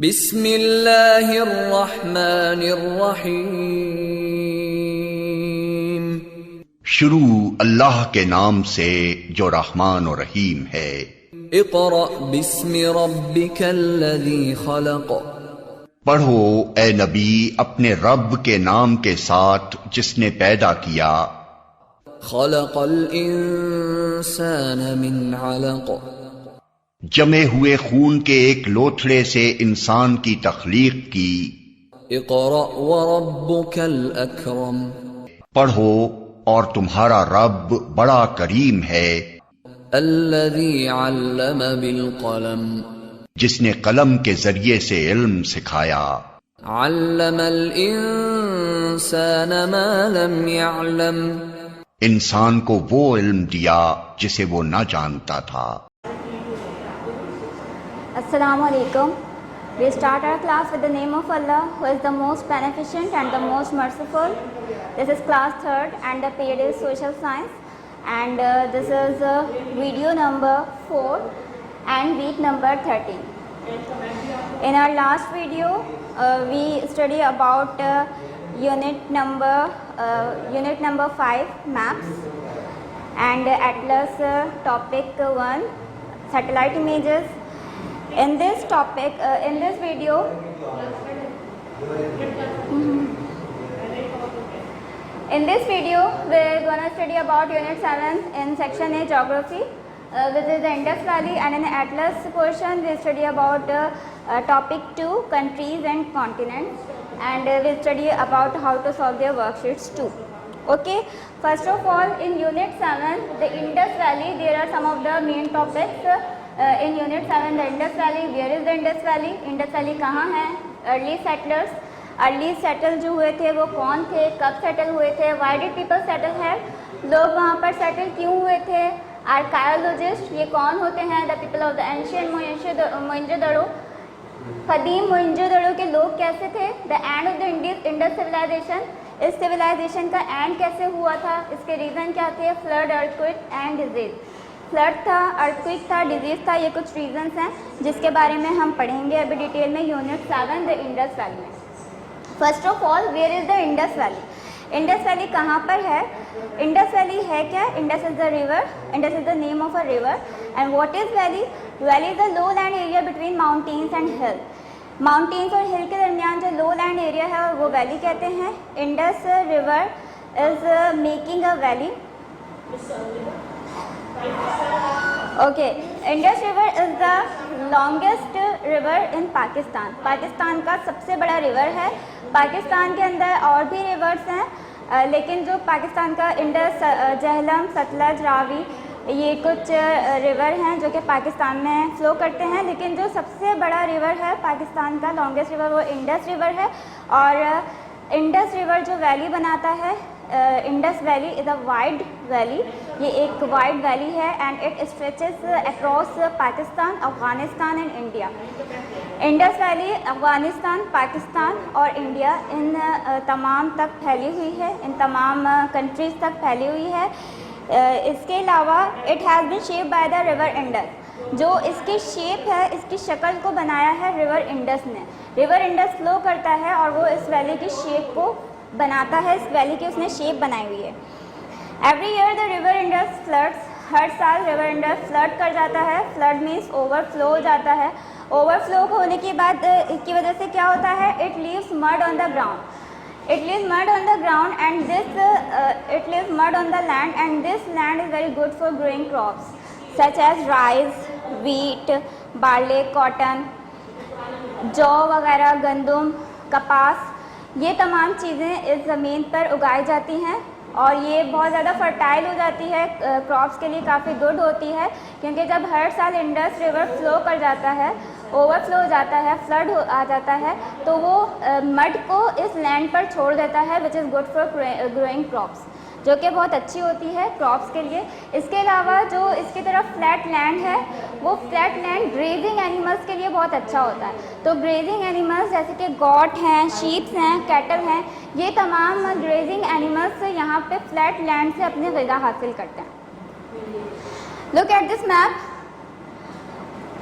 बिस्मिल्लाहिर्रहमानिर्रहीम। शुरू अल्लाह के नाम से जो रहमान और रहीम है। इक़रा बिस्मि रब्बिकल्लज़ी खलक़। पढ़ो ए नबी अपने रब के नाम के साथ जिसने पैदा किया। खलक़ल इंसान मिन अलक़। जमे हुए खून के एक लोथड़े से इंसान की तख्लीक की। इक़रा व रब्बुकल अकरम। पढ़ो और तुम्हारा रब बड़ा करीम है। अल्लज़ी अल्लम बिल क़लम। जिसने कलम के जरिए से इल्म सिखाया। अल्लमल इंसान मा लम यअलम। इंसान को वो इल्म दिया जिसे वो न जानता था। Assalamu alaikum. We start our class with the name of Allah, who is the most beneficent and the most merciful. This is class 3rd and the period is social science, and this is video number 4 and week number 13. In our last video, we study about unit number 5 maps and atlas topic 1 satellite images. In this topic, in this video, we're going to study about unit 7 in section A geography, which is the Indus Valley, and in the atlas portion we study about topic 2 countries and continents, and we study about how to solve their worksheets too. Okay, first of all, in unit 7 the Indus Valley, there are some of the main topics. In unit 7 the Indus Valley, where is the Indus Valley? Indus Valley कहाँ है? Early settlers, early settle जो हुए थे वो कौन थे, कब settle हुए थे, why did people settle here, लोग वहाँ पर settle क्यों हुए थे, archaeologists ये कौन होते हैं, the people of the ancient Mohenjodaro, कदीम मोहनजोदड़ो के लोग कैसे थे, the end of the Indus civilization, इस civilization का end कैसे हुआ था, इसके reason क्या थे, flood, earthquake and disease. Flood था, अर्थक्वेक था, डिजीज़ था, ये कुछ रीजंस हैं जिसके बारे में हम पढ़ेंगे अभी डिटेल में यूनिट 7 द इंडस वैली में। First of all, where is the Indus valley? Indus valley कहाँ पर है? इंडस वैली है क्या? Indus is the river, Indus is the name of a river. And what is valley? Valley is the low land area between mountains and hill. Mountains और hill के दरमियान जो लो land area है और वो valley कहते हैं। Indus river is making a valley. Okay, Indus river is the longest river in Pakistan. Pakistan का सबसे बड़ा रिवर है। पाकिस्तान के अंदर और भी रिवर्स हैं, लेकिन जो पाकिस्तान का इंडस, झेलम, सतलज, रावी, ये कुछ रिवर हैं जो कि पाकिस्तान में फ़्लो करते हैं, लेकिन जो सबसे बड़ा रिवर है पाकिस्तान का, लॉन्गेस्ट रिवर, वो इंडस रिवर है। और इंडस रिवर जो वैली बनाता है, Indus valley is a wide valley, ये एक वाइड वैली है and it stretches across Pakistan, Afghanistan and India. Indus valley Afghanistan, Pakistan और इंडिया इन तमाम तक फैली हुई है, इन तमाम कंट्रीज़ तक फैली हुई है। इसके अलावा it has bean shape by the river Indus, जो इसकी शेप है, इसकी शक्ल को बनाया है रिवर इंडस ने। रिवर इंडस फ्लो करता है और वो इस वैली की शेप को बनाता है, इस वैली की उसने शेप बनाई हुई है। Every year the river Indus floods, हर साल रिवर इंडस फ्लड कर जाता है। फ्लड मीन्स ओवरफ्लो हो जाता है। ओवरफ्लो होने के बाद इसकी वजह से क्या होता है? It leaves mud on the ground, it leaves mud on the ground and this it leaves mud on the land and this land is very good for growing crops such as rice, wheat, barley, cotton, जौ वगैरह, गंदम, कपास, ये तमाम चीज़ें इस ज़मीन पर उगाई जाती हैं और ये बहुत ज़्यादा फर्टाइल हो जाती है, क्रॉप्स के लिए काफ़ी गुड होती है, क्योंकि जब हर साल इंडस रिवर फ्लो कर जाता है, ओवरफ्लो हो जाता है, फ्लड आ जाता है, तो वो मड को इस लैंड पर छोड़ देता है, which is good for growing crops, जो कि बहुत अच्छी होती है क्रॉप्स के लिए। इसके अलावा जो इसकी तरफ फ्लैट लैंड है, वो फ्लैट लैंड ग्रेजिंग एनिमल्स के लिए बहुत अच्छा होता है। तो ग्रेजिंग एनिमल्स जैसे कि गॉट हैं, शीप्स हैं, कैटल हैं, ये तमाम ग्रेजिंग एनिमल्स यहाँ पे फ्लैट लैंड से अपनी ग़िज़ा हासिल करते हैं। Look at this map,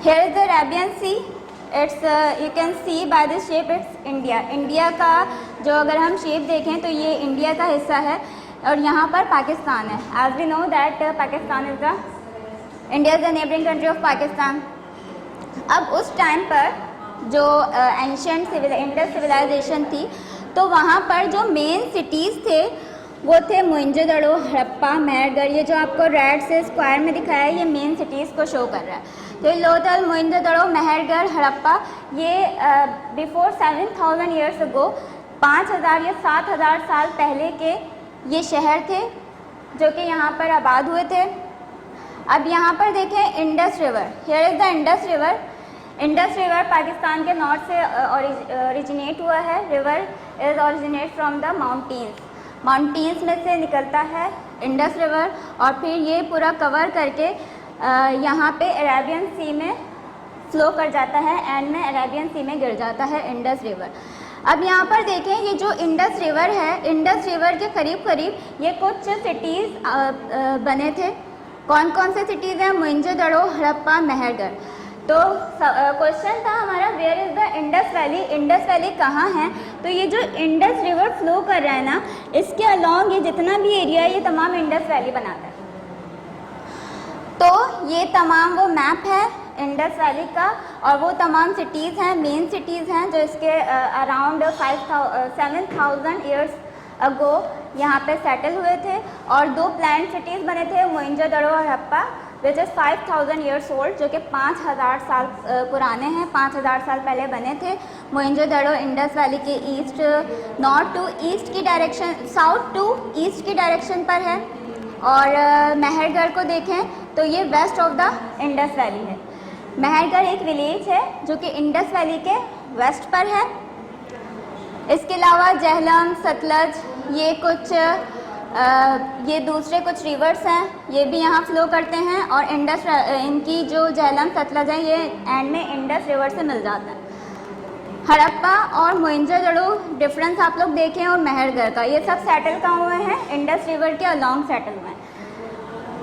here is the Arabian sea, it's you can see by this shape it's India. India का जो अगर हम शेप देखें तो ये इंडिया का हिस्सा है और यहाँ पर पाकिस्तान है। As we know that Pakistan is the India is the neighbouring country of Pakistan. अब उस टाइम पर जो एंशिएंट इंडस सिविलाइजेशन थी तो वहाँ पर जो मेन सिटीज़ थे वो थे मोहनजोदड़ो, हड़प्पा, मेहरगढ़। ये जो आपको रेड से स्क्वायर में दिखाया है ये मेन सिटीज़ को शो कर रहा है। तो लोथल, मोहनजोदड़ो, मेहरगढ़, हड़प्पा ये बिफोर 7000 ईयर्स अगो 5000 या 7000 साल पहले के ये शहर थे जो कि यहाँ पर आबाद हुए थे। अब यहाँ पर देखें Indus river, here is the Indus river. Indus river Pakistan के नॉर्थ से ओरिजिनेट हुआ है। River is originate from the mountains में से निकलता है इंडस रिवर और फिर ये पूरा कवर करके यहाँ पे अरेबियन सी में फ्लो कर जाता है, एंड में अरेबियन सी में गिर जाता है इंडस रिवर। अब यहाँ पर देखें ये जो इंडस रिवर है, इंडस रिवर के करीब करीब ये कुछ सिटीज़ बने थे। कौन कौन से सिटीज़ हैं? मोहनजोदड़ो, हड़प्पा, मेहरगढ़। तो क्वेश्चन था हमारा where is the Indus valley, Indus valley कहाँ है? तो ये जो इंडस रिवर फ्लो कर रहा है ना, इसके अलॉन्ग ये जितना भी एरिया है ये तमाम इंडस वैली बनाता है। तो ये तमाम वो मैप है इंडस वैली का और वो तमाम सिटीज़ हैं, मेन सिटीज़ हैं जो इसके अराउंड 7000 ईयर्स अगो यहाँ पे सेटल हुए थे। और दो प्लान्ड सिटीज़ बने थे, मोहनजोदड़ो और Harappa, which is 5000 years old, जो कि 5000 साल पुराने हैं, 5000 साल पहले बने थे। मोहनजोदड़ो इंडस वैली के ईस्ट, नॉर्थ टू ईस्ट की डायरेक्शन, साउथ टू ईस्ट की डायरेक्शन पर है। और मेहरगढ़ को देखें तो ये west of the Indus valley है। मेहरगढ़ एक विलेज है जो कि इंडस वैली के वेस्ट पर है। इसके अलावा झेलम, सतलज, ये कुछ ये दूसरे कुछ रिवर्स हैं, ये भी यहाँ फ्लो करते हैं और इंडस इनकी जो झेलम, सतलज है ये एंड में इंडस रिवर से मिल जाता है। हड़प्पा और मोहनजोदड़ो डिफरेंस आप लोग देखें, और मेहरगढ़ का, ये सब सेटल कहाँ हुए हैं? इंडस रिवर के अलॉन्ग सेटल हुए हैं।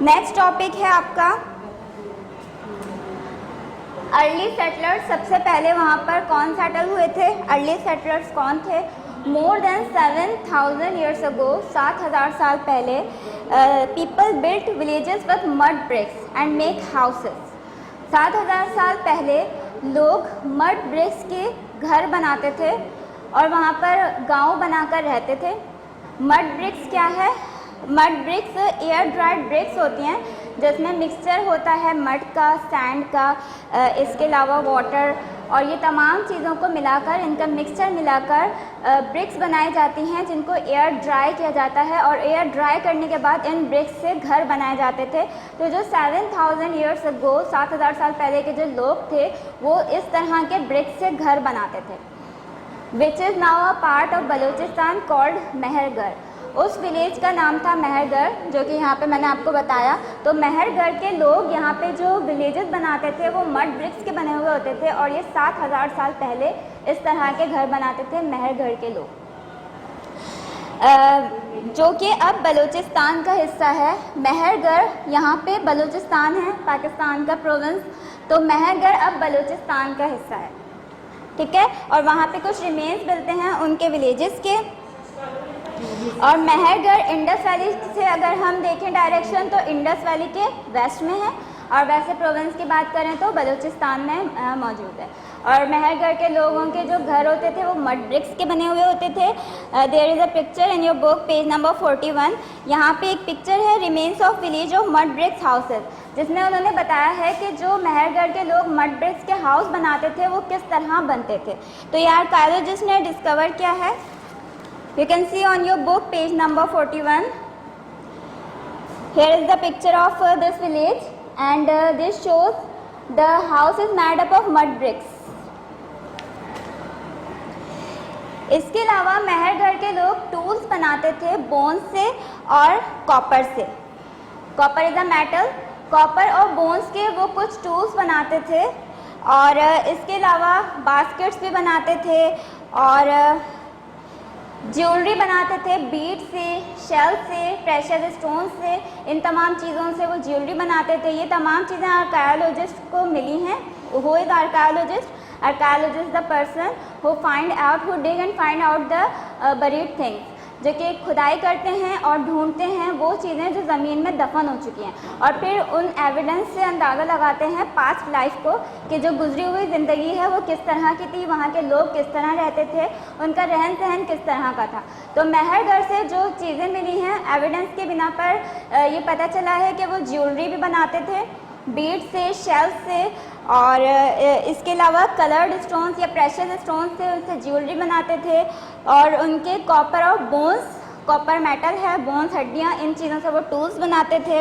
नेक्स्ट टॉपिक है आपका अर्ली सेटलर्स। सबसे पहले वहाँ पर कौन सेटल हुए थे? अर्ली सेटलर्स कौन थे? मोर देन 7000 ईयर्स अगो, 7000 साल पहले, people built villages with mud bricks and make houses. 7000 साल पहले लोग मड ब्रिक्स के घर बनाते थे और वहाँ पर गांव बनाकर रहते थे। मड ब्रिक्स क्या है? Mud bricks air dried bricks होती हैं जिसमें मिक्सचर होता है मड का, सैंड का, इसके अलावा वाटर, और ये तमाम चीज़ों को मिलाकर, इनका मिक्सचर मिलाकर ब्रिक्स बनाई जाती हैं जिनको एयर ड्राई किया जाता है और एयर ड्राई करने के बाद इन ब्रिक्स से घर बनाए जाते थे। तो जो 7000 ईयर्स अगो, 7000 साल पहले के जो लोग थे वो इस तरह के ब्रिक्स से घर बनाते थे। Which is now a part of Balochistan called Mehrgarh. उस विलेज का नाम था मेहरगढ़, जो कि यहाँ पे मैंने आपको बताया। तो मेहरगढ़ के लोग यहाँ पे जो विलेजेस बनाते थे वो मड ब्रिक्स के बने हुए होते थे और ये 7000 साल पहले इस तरह के घर बनाते थे मेहरगढ़ के लोग, जो कि अब बलूचिस्तान का हिस्सा है। मेहरगढ़ यहाँ पे बलूचिस्तान है, पाकिस्तान का प्रोविंस, तो मेहरगढ़ अब बलूचिस्तान का हिस्सा है, ठीक है। और वहाँ पे कुछ रिमेन्स मिलते हैं उनके विलेजेस के। और मेहरगढ़ इंडस वैली से अगर हम देखें डायरेक्शन तो इंडस वैली के वेस्ट में है, और वैसे प्रोविंस की बात करें तो बलूचिस्तान में मौजूद है। और मेहरगढ़ के लोगों के जो घर होते थे वो मड ब्रिक्स के बने हुए होते थे। There is a picture in your book page number 41। यहाँ पे एक पिक्चर है remains of village of mud bricks houses, जिसमें उन्होंने बताया है कि जो मेहरगढ़ के लोग मड ब्रिक्स के हाउस बनाते थे वो किस तरह बनते थे। तो ये आर्कियोलॉजिस्ट ने डिस्कवर किया है। You can see on your book page number 41. Here is the picture of this village, and this shows the house is made up of mud bricks. इसके अलावा मेहरगढ़ के लोग टूल्स बनाते थे बोन से और कॉपर से। Copper is a metal, copper और बोन्स के वो कुछ टूल्स बनाते थे, और इसके अलावा बास्केट्स भी बनाते थे और ज्वेलरी बनाते थे बीड से, शेल से, प्रेशर स्टोन से, इन तमाम चीज़ों से वो ज्वेलरी बनाते थे। ये तमाम चीज़ें आर्कियोलॉजिस्ट को मिली हैं। Who is archaeologist? Archaeologist the person who dig and find out the buried things, जो कि खुदाई करते हैं और ढूंढते हैं वो चीज़ें जो ज़मीन में दफन हो चुकी हैं, और फिर उन एविडेंस से अंदाज़ा लगाते हैं पास्ट लाइफ को कि जो गुजरी हुई ज़िंदगी है वो किस तरह की थी, वहाँ के लोग किस तरह रहते थे, उनका रहन सहन किस तरह का था। तो मेहरगढ़ से जो चीज़ें मिली हैं एविडेंस के बिना पर ये पता चला है कि वो ज्वेलरी भी बनाते थे बीड से, शेल से, और इसके अलावा कलर्ड स्टोन्स या प्रेशियस स्टोन्स से उनसे ज्वेलरी बनाते थे, और उनके कॉपर और बोन्स, कॉपर मेटल है, बोन्स हड्डियाँ, इन चीज़ों से वो टूल्स बनाते थे।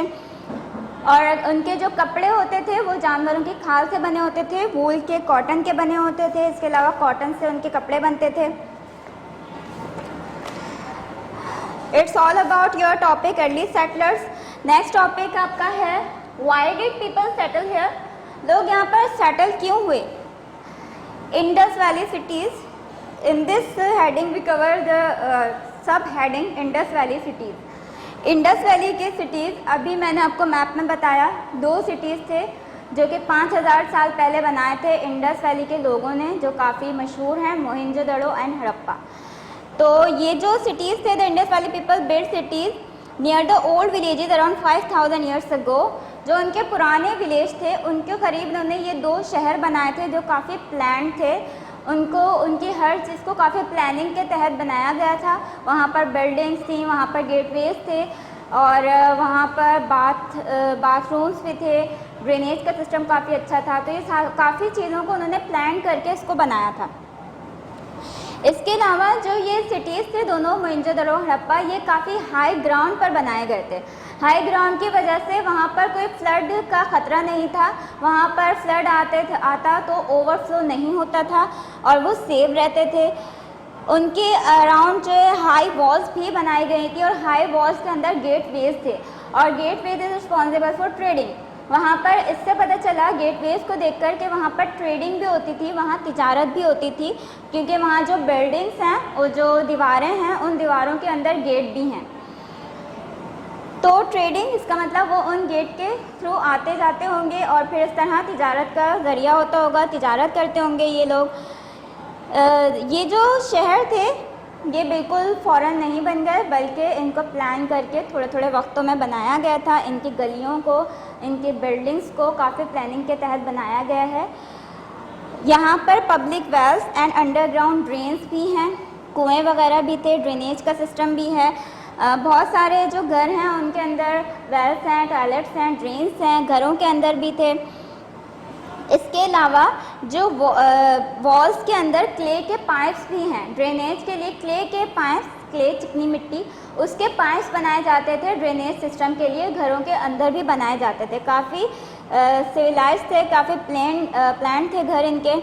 और उनके जो कपड़े होते थे वो जानवरों की खाल से बने होते थे, वूल के, कॉटन के बने होते थे। इसके अलावा कॉटन से उनके कपड़े बनते थे। It's all about your topic early settlers. Next topic आपका है why did people settle here, लोग यहाँ पर सेटल क्यों हुए। Indus valley cities, in this heading we cover the sub heading Indus valley cities. Indus valley के cities अभी मैंने आपको मैप में बताया, 2 सिटीज़ थे जो कि 5000 साल पहले बनाए थे इंडस वैली के लोगों ने, जो काफ़ी मशहूर हैं, मोहनजोदड़ो एंड हड़प्पा। तो ये जो सिटीज़ थे, the Indus valley people build cities near the old villages around 5000 years अगो। जो उनके पुराने विलेज थे उनके करीब उन्होंने ये 2 शहर बनाए थे जो काफ़ी प्लान थे। उनकी हर चीज़ को काफ़ी प्लानिंग के तहत बनाया गया था। वहाँ पर बिल्डिंग्स थी, वहाँ पर गेटवेज थे, और वहाँ पर बाथरूम्स भी थे, ड्रेनेज का सिस्टम काफ़ी अच्छा था। तो ये काफ़ी चीज़ों को उन्होंने प्लान करके इसको बनाया था। इसके अलावा जो ये सिटीज़ थे दोनों, मोहनजोदड़ो हड़प्पा, ये काफ़ी हाई ग्राउंड पर बनाए गए थे। हाई ग्राउंड की वजह से वहाँ पर कोई फ्लड का ख़तरा नहीं था, वहाँ पर फ्लड आता तो ओवरफ्लो नहीं होता था और वो सेव रहते थे। उनके अराउंड जो है हाई वॉल्स भी बनाई गई थी, और हाई वॉल्स के अंदर गेटवेज थे, और gateways is responsible for trading. वहाँ पर इससे पता चला गेटवेज को देखकर कि वहाँ पर ट्रेडिंग भी होती थी, वहाँ तिजारत भी होती थी, क्योंकि वहाँ जो बिल्डिंग्स हैं और जो दीवारें हैं उन दीवारों के अंदर गेट भी हैं। तो ट्रेडिंग, इसका मतलब वो उन गेट के थ्रू आते जाते होंगे और फिर इस तरह तिजारत का ज़रिया होता होगा, तिजारत करते होंगे ये लोग। ये जो शहर थे ये बिल्कुल फ़ौरन नहीं बन गए, बल्कि इनको प्लान करके थोड़े थोड़े वक्तों में बनाया गया था। इनकी गलियों को, इनकी बिल्डिंग्स को काफ़ी प्लानिंग के तहत बनाया गया है। यहाँ पर public wells and underground drains भी हैं, कुएँ वगैरह भी थे, ड्रेनेज का सिस्टम भी है। बहुत सारे जो घर हैं उनके अंदर वेल्स हैं, टॉयलेट्स हैं, ड्रेन्स हैं, घरों के अंदर भी थे। इसके अलावा जो वॉल्स के अंदर क्ले के पाइप्स भी हैं, ड्रेनेज के लिए क्ले के पाइप्स, क्ले चिकनी मिट्टी, उसके पाइप्स बनाए जाते थे ड्रेनेज सिस्टम के लिए, घरों के अंदर भी बनाए जाते थे। काफ़ी सिविलाइज थे, काफ़ी प्लान थे घर इनके।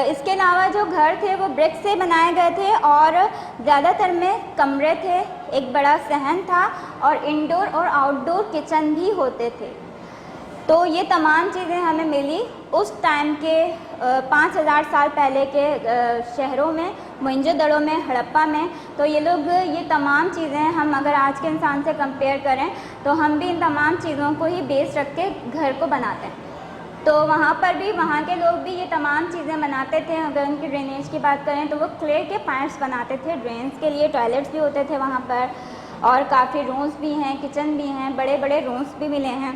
इसके अलावा जो घर थे वो ब्रिक से बनाए गए थे, और ज़्यादातर में कमरे थे, एक बड़ा सहन था, और इंडोर और आउटडोर किचन भी होते थे। तो ये तमाम चीज़ें हमें मिली उस टाइम के 5000 साल पहले के शहरों में, मोहनजोदड़ो में, हड़प्पा में। तो ये लोग, ये तमाम चीज़ें हम अगर आज के इंसान से कंपेयर करें तो हम भी इन तमाम चीज़ों को ही बेस रख के घर को बनाते हैं। तो वहाँ पर भी, वहाँ के लोग भी ये तमाम चीज़ें बनाते थे। अगर उनकी ड्रेनेज की बात करें तो वो क्ले के पाइप्स बनाते थे ड्रेन्स के लिए, टॉयलेट्स भी होते थे वहाँ पर, और काफ़ी रूम्स भी हैं, किचन भी हैं, बड़े बड़े रूम्स भी मिले हैं,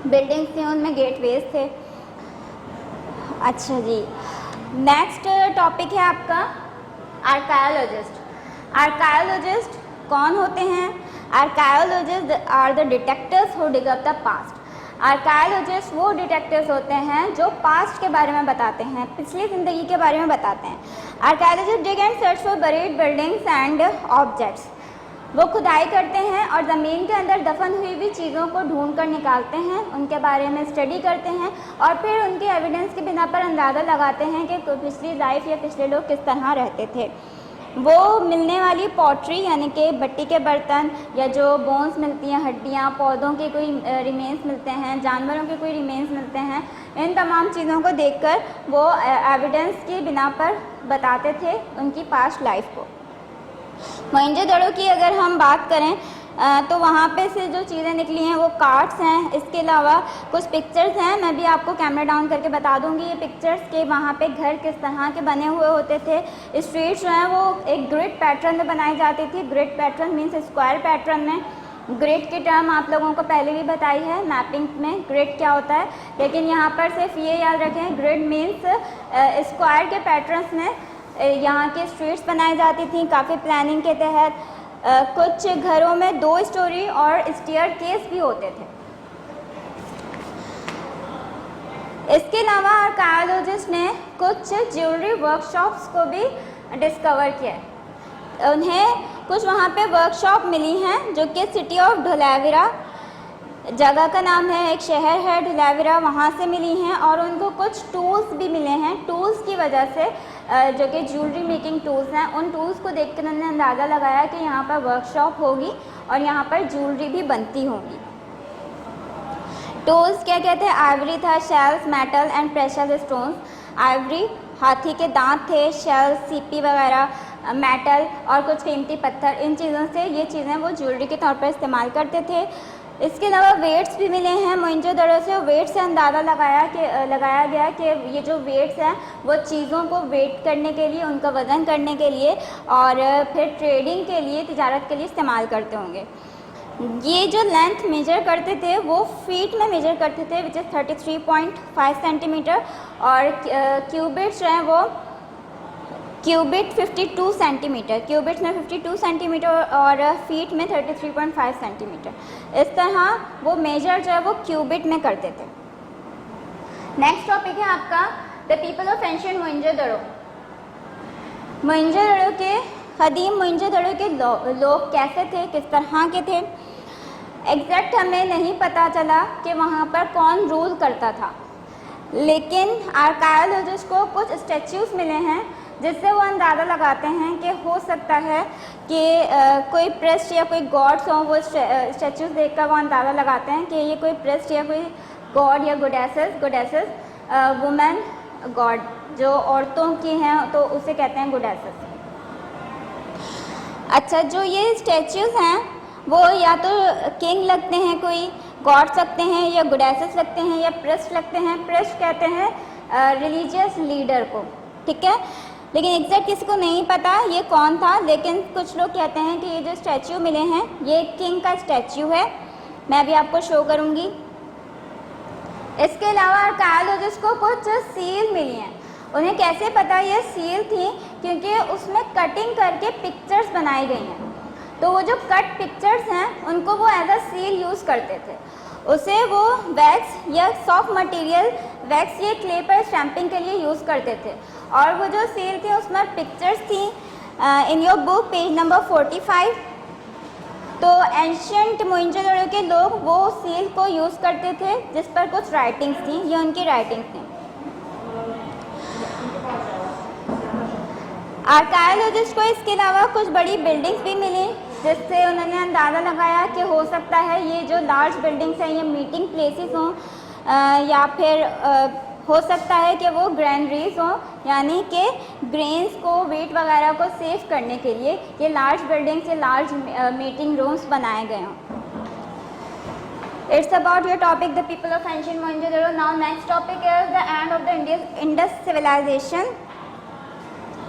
बिल्डिंग्स थी, उनमें गेटवेज थे। अच्छा जी, नेक्स्ट टॉपिक है आपका आर्कायोलॉजिस्ट। आर्कायोलॉजिस्ट कौन होते हैं? Archaeologist are the detectives who dig up the past. Archaeologist वो डिटेक्टिव्स होते हैं जो पास्ट के बारे में बताते हैं, पिछली ज़िंदगी के बारे में बताते हैं। Archaeologist dig and search for buried buildings and objects. वो खुदाई करते हैं और ज़मीन के अंदर दफन हुई हुई चीज़ों को ढूंढ कर निकालते हैं, उनके बारे में स्टडी करते हैं, और फिर उनके एविडेंस की बिना पर अंदाज़ा लगाते हैं कि पिछली लाइफ या पिछले लोग किस तरह रहते थे। वो मिलने वाली पॉटरी यानी कि मिट्टी के बर्तन, या जो बोन्स मिलती हैं, हड्डियाँ, पौधों के कोई रिमेन्स मिलते हैं, जानवरों के कोई रिमेन्स मिलते हैं, इन तमाम चीज़ों को देखकर वो एविडेंस की बिना पर बताते थे उनकी पास्ट लाइफ को। मोहनजोदड़ो की अगर हम बात करें तो वहाँ पे से जो चीज़ें निकली हैं वो कार्ड्स हैं। इसके अलावा कुछ पिक्चर्स हैं, मैं भी आपको कैमरा डाउन करके बता दूंगी ये पिक्चर्स के वहाँ पे घर किस तरह के बने हुए होते थे। स्ट्रीट्स जो हैं वो एक ग्रिड पैटर्न में बनाई जाती थी। Grid pattern means square pattern में। ग्रिड की टर्म आप लोगों को पहले भी बताई है मैपिंग में ग्रिड क्या होता है, लेकिन यहाँ पर सिर्फ ये याद रखें ग्रिड मीन्स स्क्वायर के पैटर्न्स में यहाँ की स्ट्रीट्स बनाई जाती थी काफ़ी प्लानिंग के तहत। कुछ घरों में 2 स्टोरी और स्टेयरकेस भी होते थे। इसके अलावा आर्कियोलॉजिस्ट ने कुछ ज्वेलरी वर्कशॉप्स को भी डिस्कवर किया है। उन्हें कुछ वहाँ पे वर्कशॉप मिली हैं जो कि सिटी ऑफ धोलावीरा जगह का नाम है, एक शहर है धोलावीरा, वहाँ से मिली हैं। और उनको कुछ टूल्स भी मिले हैं। टूल्स की वजह से जो कि ज्वेलरी मेकिंग टूल्स हैं, उन टूल्स को देखकर उन्होंने अंदाज़ा लगाया कि यहाँ पर वर्कशॉप होगी और यहाँ पर ज्वेलरी भी बनती होंगी। टूल्स क्या कहते हैं? आइवरी था, shells, metal and precious stones. Ivory हाथी के दांत थे, शेल्स, सीपी वगैरह, मेटल और कुछ कीमती पत्थर, इन चीज़ों से ये चीज़ें वो ज्वेलरी के तौर पर इस्तेमाल करते थे। इसके अलावा वेट्स भी मिले हैं मोहनजोदड़ो से। वेट से अंदाज़ा लगाया गया कि ये जो वेट्स हैं वो चीज़ों को वेट करने के लिए, उनका वज़न करने के लिए और फिर ट्रेडिंग के लिए, तिजारत के लिए इस्तेमाल करते होंगे। ये जो लेंथ मेजर करते थे वो फीट में मेजर करते थे, विच इज़ 33.5 सेंटीमीटर। और क्यूबिट्स जो हैं वो क्यूबिट 52 सेंटीमीटर, क्यूबिट्स में 52 सेंटीमीटर और फीट में 33.5 सेंटीमीटर। इस तरह वो मेजर जो है वो क्यूबिट में करते थे। नेक्स्ट टॉपिक है आपका the people of ancient Mohenjodaro. Mohenjodaro के कदीम मोहनजोदड़ो के लोग कैसे थे, किस तरह के थे, एग्जैक्ट हमें नहीं पता चला कि वहाँ पर कौन रूल करता था, लेकिन आर्कियोलॉजिस्ट को कुछ स्टैच्यूज़ मिले हैं जिससे वो अंदाज़ा लगाते हैं कि हो सकता है कि कोई प्रेस्ट या कोई गॉड्स हों। वो स्टैच्यूज़ देखकर वो अंदाज़ा लगाते हैं कि ये कोई प्रेस्ट या कोई गॉड या गोडेसेस वुमेन गॉड जो औरतों की हैं तो उसे कहते हैं गोडेसेस। अच्छा, जो ये स्टैच्यूज़ हैं वो या तो किंग लगते हैं, कोई गॉड्स लगते हैं, या गोडेसेस लगते हैं, या प्रेस्ट लगते हैं। प्रेस्ट कहते हैं रिलीजियस लीडर को, ठीक है, लेकिन एग्जैक्ट किसी को नहीं पता ये कौन था। लेकिन कुछ लोग कहते हैं कि ये जो स्टैच्यू मिले हैं ये किंग का स्टैच्यू है। मैं भी आपको शो करूँगी। इसके अलावा आर्कियोलॉजिस्ट को कुछ सील मिली हैं। उन्हें कैसे पता ये सील थी? क्योंकि उसमें कटिंग करके पिक्चर्स बनाई गई हैं। तो वो जो कट पिक्चर्स हैं उनको वो एज अ सील यूज़ करते थे। उसे वो वैक्स या सॉफ्ट मटेरियल, वैक्स या क्ले पर स्टैंपिंग के लिए यूज़ करते थे। और वो जो सील थी उसमें पिक्चर्स थी। इन योर बुक पेज नंबर 45। तो एंशिएंट मोहनजोदड़ो के लोग वो सील को यूज़ करते थे जिस पर कुछ राइटिंग्स थी, ये उनकी राइटिंग्स थी। आर्कियोलॉजिस्ट को इसके अलावा कुछ बड़ी बिल्डिंग्स भी मिली जिससे उन्होंने अंदाज़ा लगाया कि हो सकता है ये जो लार्ज बिल्डिंग्स हैं ये मीटिंग प्लेसेस हों या फिर हो सकता है कि वो ग्रैनरीज हों, यानी कि ग्रेन्स को, वेट वगैरह को सेव करने के लिए ये लार्ज बिल्डिंग्स, ये लार्ज मीटिंग रूम्स बनाए गए हों। It's about your topic, the people of ancient Mohenjo-daro. Now next topic is the end of the Indus civilization.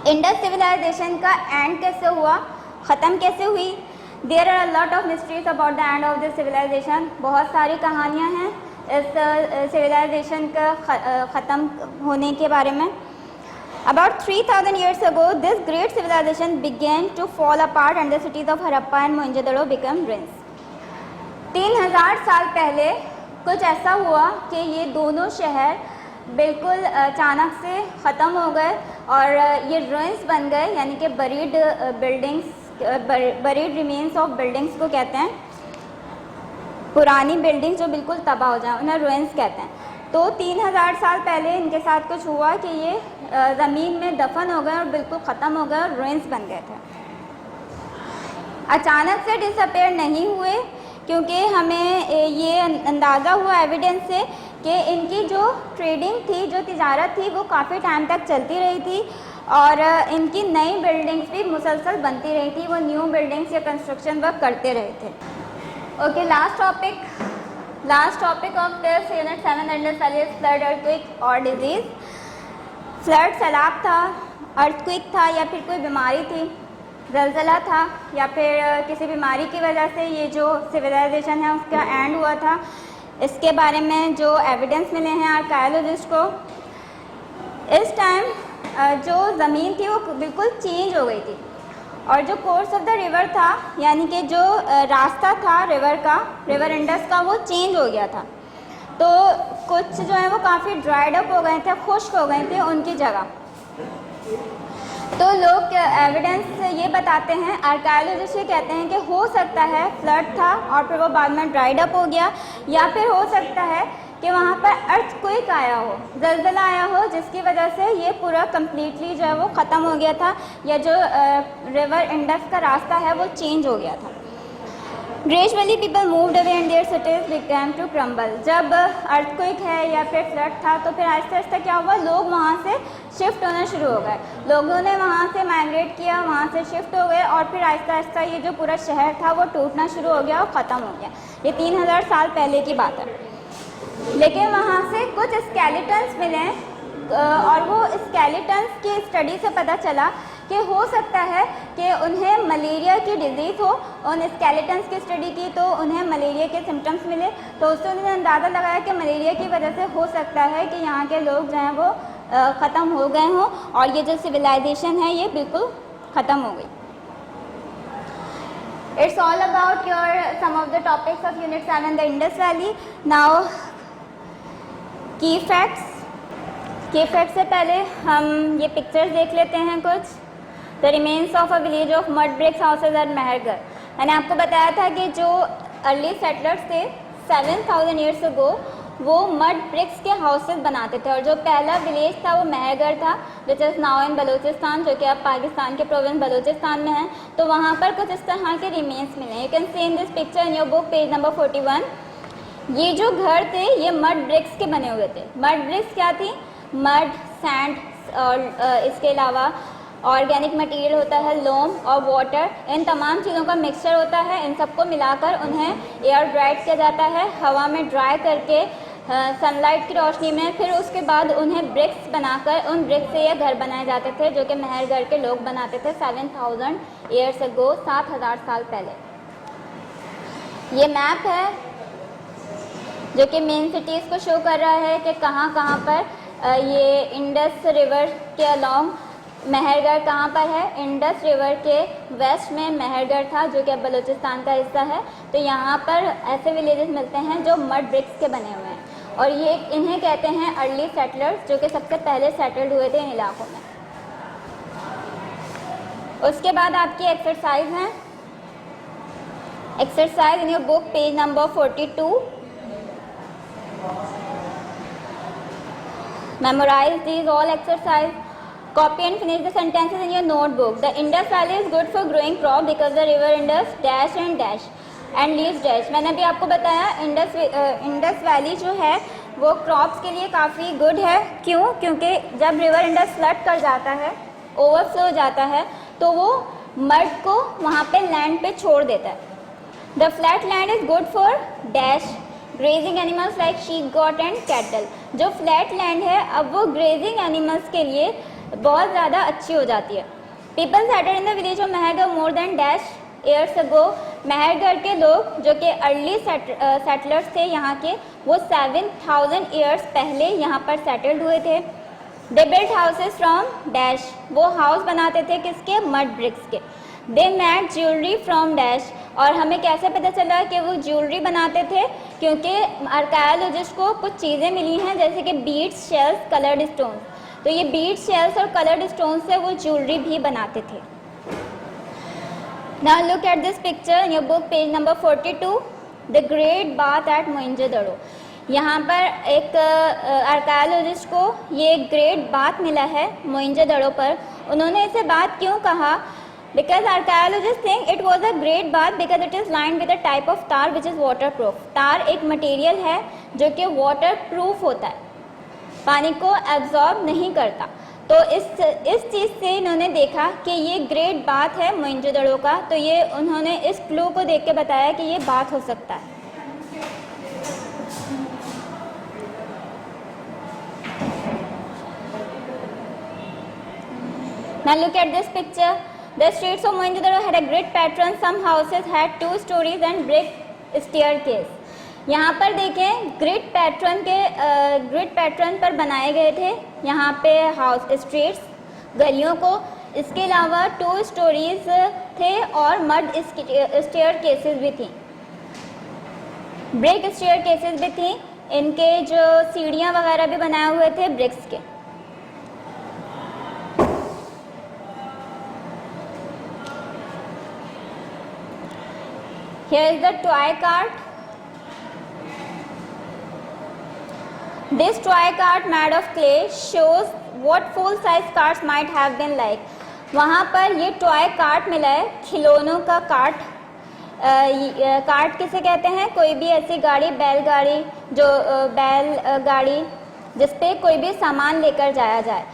Indus civilization का एंड कैसे हुआ, ख़त्म कैसे हुई? There are a lot of mysteries about the end of this civilization. बहुत सारी कहानियाँ हैं इस सिविलाइजेशन का ख़त्म होने के बारे में। About 3000 years ago, this great civilization began to fall apart and the cities of Harappa and Mohenjo-daro became ruins. 3000 साल पहले कुछ ऐसा हुआ कि ये दोनों शहर बिल्कुल अचानक से ख़त्म हो गए और ये रुइंस बन गए, यानी कि buried buildings, buried remains of buildings को कहते हैं। पुरानी बिल्डिंग्स जो बिल्कुल तबाह हो जाए उन्हें रुइंस कहते हैं। तो 3000 साल पहले इनके साथ कुछ हुआ कि ये ज़मीन में दफन हो गए और बिल्कुल ख़त्म हो गए और रुइंस बन गए थे। अचानक से डिसअपेयर नहीं हुए, क्योंकि हमें ये अंदाज़ा हुआ एविडेंस से कि इनकी जो ट्रेडिंग थी, जो तिजारत थी, वो काफ़ी टाइम तक चलती रही थी और इनकी नई बिल्डिंग्स भी मुसलसल बनती रही थी। वो न्यू बिल्डिंग्स या कंस्ट्रक्शन वर्क करते रहे थे। Okay, last topic of this unit 7 Indus Valley is flood, earthquake और disease. फ्लड सैलाब था, अर्थक्वेक था या फिर कोई बीमारी थी, जलजला था या फिर किसी बीमारी की वजह से ये जो सिविलाइजेशन है उसका एंड हुआ था, इसके बारे में जो एविडेंस मिले हैं आर्कियोलॉजिस्ट को। इस टाइम जो ज़मीन थी वो बिल्कुल चेंज हो गई थी और जो कोर्स ऑफ द रिवर था यानी कि जो रास्ता था रिवर इंडस का वो चेंज हो गया था। तो कुछ जो है वो काफ़ी ड्राइड अप हो गए थे, खुश्क हो गए थे उनकी जगह। तो लोग एविडेंस ये बताते हैं, आर्कियोलॉजिस्ट ये कहते हैं कि हो सकता है फ्लड था और फिर वो बाद में ड्राइड अप हो गया, या फिर हो सकता है कि वहाँ पर अर्थक्वेक आया हो, जलजला आया हो, जिसकी वजह से ये पूरा कम्प्लीटली जो है वो ख़त्म हो गया था, या जो रिवर इंडस का रास्ता है वो चेंज हो गया था। Gradually people moved away and their cities began to crumble. जब अर्थक्वेक है या फिर फ्लड था तो फिर आहिस्ता आहिस्ता क्या हुआ, लोग वहाँ से शिफ्ट होना शुरू हो गए, लोगों ने वहाँ से माइग्रेट किया, वहाँ से शिफ्ट हो गए और फिर आहिस्ता आहिस्ता ये जो पूरा शहर था वो टूटना शुरू हो गया और ख़त्म हो गया। ये 3000 साल पहले की बात है। लेकिन वहाँ से कुछ स्केलेटन्स मिले और वो स्केलेटन्स की स्टडी से पता चला कि हो सकता है कि उन्हें मलेरिया की डिजीज़ हो। उन स्केलेटन्स की स्टडी की तो उन्हें मलेरिया के सिम्टम्स मिले, तो उससे उन्होंने अंदाज़ा लगाया कि मलेरिया की वजह से हो सकता है कि यहाँ के लोग जो हैं वो ख़त्म हो गए हों और ये जो सिविलाइजेशन है ये बिल्कुल ख़त्म हो गई। It's all about your some of the topics of unit 7 the Indus valley. Now की फैक्ट्स से पहले हम ये पिक्चर्स देख लेते हैं कुछ। The remains of a village of mud bricks houses at Mehrgarh. मैंने आपको बताया था कि जो अर्ली सेटलर्स थे 7000 ईयर्स अगो वो मड ब्रिक्स के हाउसेज बनाते थे, और जो पहला विलेज था वो मेहरगढ़ था, which is now in Balochistan, जो कि अब पाकिस्तान के प्रोविंस बलूचिस्तान में है। तो वहाँ पर कुछ इस तरह के रिमेन्स मिले। You can C in this picture in your book page number 41। ये जो घर थे ये मड ब्रिक्स के बने हुए थे। मड ब्रिक्स क्या थी, मड, सैंड और इसके अलावा ऑर्गेनिक मटेरियल होता है, लोम और वाटर, इन तमाम चीज़ों का मिक्सचर होता है। इन सबको मिलाकर उन्हें एयर ड्राइड किया जाता है, हवा में ड्राई करके सनलाइट की रोशनी में, फिर उसके बाद उन्हें ब्रिक्स बनाकर उन ब्रिक्स से ये घर बनाए जाते थे जो कि मेहरगढ़ के लोग बनाते थे 7000 ईयर्स अगो, 7000 साल पहले। ये मैप है जो कि मेन सिटीज़ को शो कर रहा है कि कहाँ कहाँ पर ये इंडस रिवर के अलॉन्ग मेहरगढ़ कहाँ पर है। इंडस रिवर के वेस्ट में मेहरगढ़ था जो कि अब बलूचिस्तान का हिस्सा है। तो यहाँ पर ऐसे विलेजेस मिलते हैं जो मड ब्रिक्स के बने हुए हैं और ये इन्हें कहते हैं अर्ली सेटलर्स, जो कि सबसे पहले सेटल्ड हुए थे इन इलाकों में। उसके बाद आपकी एक्सरसाइज है, exercise in your book page number 42। Memorize these all exercise. Copy and finish the sentences in your notebook. The Indus Valley is good for growing crop because the river Indus dash and leaves dash. मैंने अभी आपको बताया Indus valley जो है वो crops के लिए काफ़ी गुड है। क्यों? क्योंकि जब रिवर इंडस फ्लड कर जाता है, ओवरफ्लो हो जाता है, तो वो मड को वहाँ पे लैंड पे छोड़ देता है। The flat land is good for dash grazing animals like sheep, got and cattle. जो फ्लैट लैंड है अब वो ग्रेजिंग एनिमल्स के लिए बहुत ज़्यादा अच्छी हो जाती है। People settled in the village of Mehrgarh more than dash years ago. Mehrgarh के लोग जो कि अर्ली सेटलर्स थे यहाँ के, वो 7000 ईयर्स पहले यहाँ पर सेटल्ड हुए थे। They built houses from dash, वो हाउस बनाते थे किसके, मड ब्रिक्स के। They made jewellery from dash, और हमें कैसे पता चला कि वो ज्वेलरी बनाते थे, क्योंकि आर्कियोलॉजिस्ट को कुछ चीज़ें मिली हैं जैसे कि बीड्स, शेल्स, कलर्ड स्टोन्स। तो ये बीड्स, शेल्स और कलर्ड स्टोन्स से वो ज्वेलरी भी बनाते थे। Now look at this picture in your book page number 42, the great bath at Mohenjodaro. यहाँ पर एक आर्कियोलॉजिस्ट को ये ग्रेट बाथ मिला है मोइंजोदड़ो पर। उन्होंने इसे बात क्यों कहा? Because archaeologists think it was a great bath because it is lined with a type of tar which is waterproof. तार एक मटेरियल है जो कि वाटर प्रूफ होता है। पानी को एब्जॉर्ब नहीं करता। तो इस चीज़ से इन्होंने देखा कि ये ग्रेट बात है मोइंजोदड़ो का, तो ये उन्होंने इस क्लू को देख के बताया कि ये बात हो सकता है। Now look at this picture. The streets of Mohenjo-daro had a grid pattern. Some houses had 2 stories and brick staircase. यहाँ पर देखें ग्रिड पैटर्न पर बनाए गए थे यहाँ पे हाउस स्ट्रीट्स गलियों को। इसके अलावा 2 स्टोरीज थे और मड स्टेयर केसेस भी थी, ब्रिक स्टेयर केसेस भी थी। इनके जो सीढ़ियाँ वगैरह भी बनाए हुए थे ब्रिक्स के। Here is the toy cart. This toy cart made of clay shows what full-size carts might have been like. वहाँ पर ये टॉय कार्ट मिला है, खिलौनों का कार्ट। कार्ट किसे कहते हैं? कोई भी ऐसी गाड़ी, बैलगाड़ी, जो बैलगाड़ी जिसपे कोई भी सामान लेकर जाया जाए।